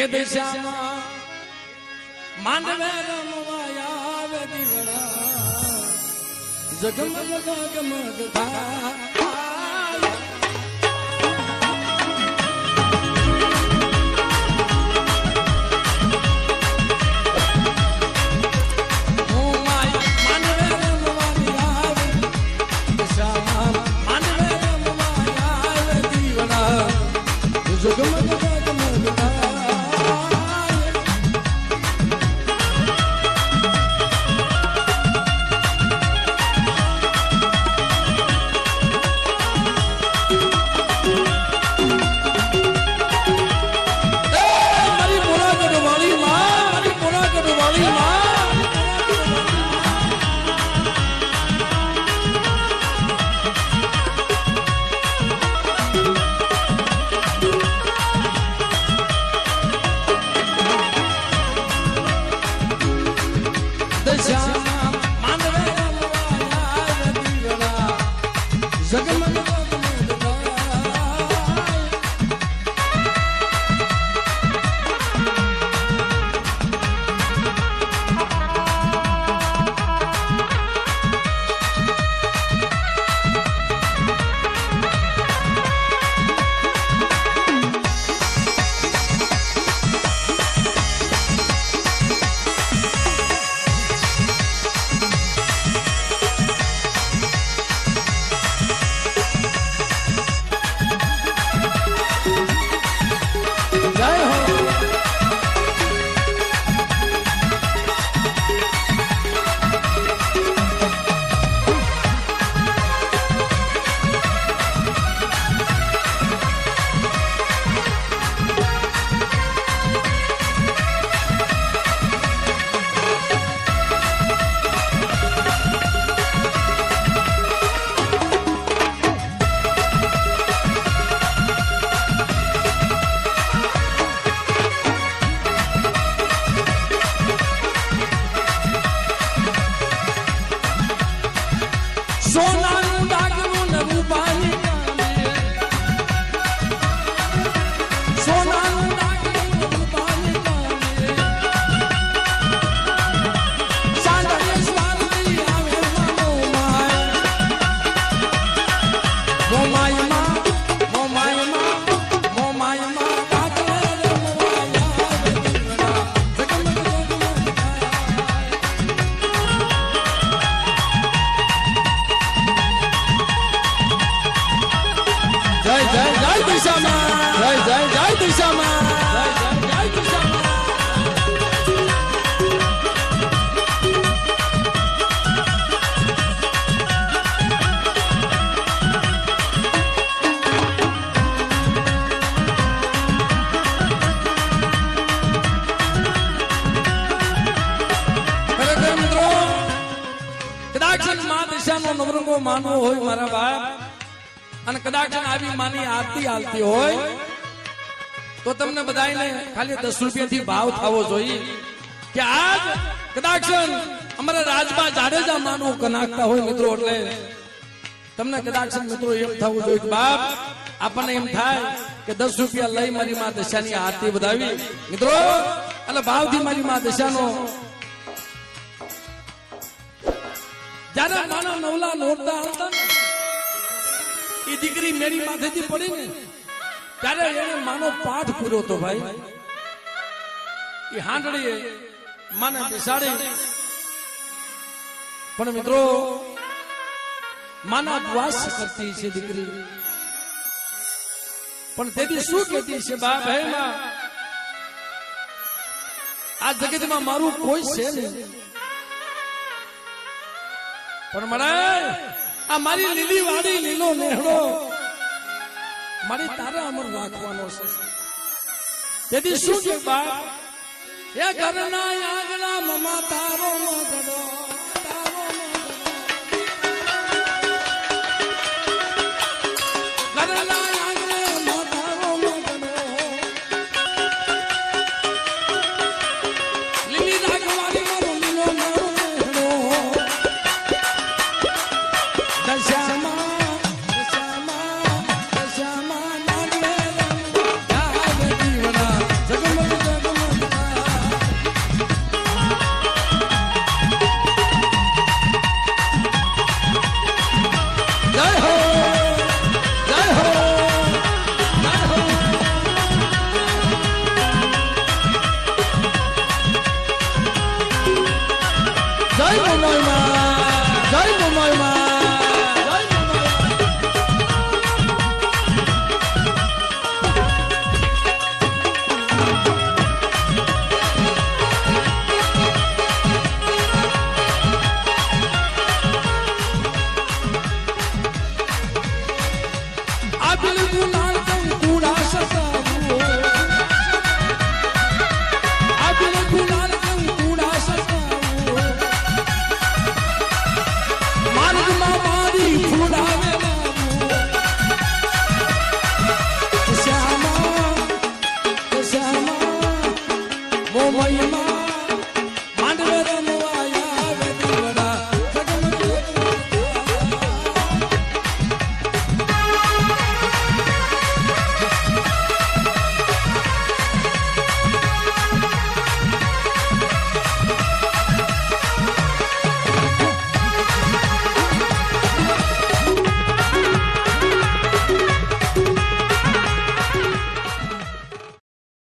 એ દિશામાં માંડવે રમવાયા આવે દીવડા જગમગ જગમગ થાય નવરંગો માનવો હોય મારા બાપ અને કદાચ આવી માની આરતી આલતી હોય તો તમને બધાને ખાલી 10 રૂપિયાથી ભાવ થવો જોઈએ કે આજ કદાચ અમારા રાજબા જાડેજા માનું કનાકતા હોય મિત્રો એટલે તમને કદાચ મિત્રો એમ થવું જોઈએ કે બાપ આપણને એમ થાય કે 10 રૂપિયા લઈ મારી માં દશાની આરતી વધાવી મિત્રો એટલે ભાવથી મારી માં દશાનો જયારે માના નવલા નોરતા હતા ને એ દીકરી મેરી માથેથી પડી ને ત્યારે એને માનો પાઠ પૂર્યો તો ભાઈ એ હાંડડીએ માને બેસાડી પણ મિત્રો માના ઉપવાસ કરતી છે દીકરી પણ તેથી શું કહેતી છે બાપ હે માં આ જગતમાં મારું કોઈ છે નહીં પણ મને આ મારી લીલી વાડી લીલો નેહડો મારી તારા અમર રાખવાનો છે તેથી શું કે બાપ એ ઘરના આગલા મમા તારો નો ગડો જગમગ જય મોમાઈમાં જય મોમાઈમાં Mama,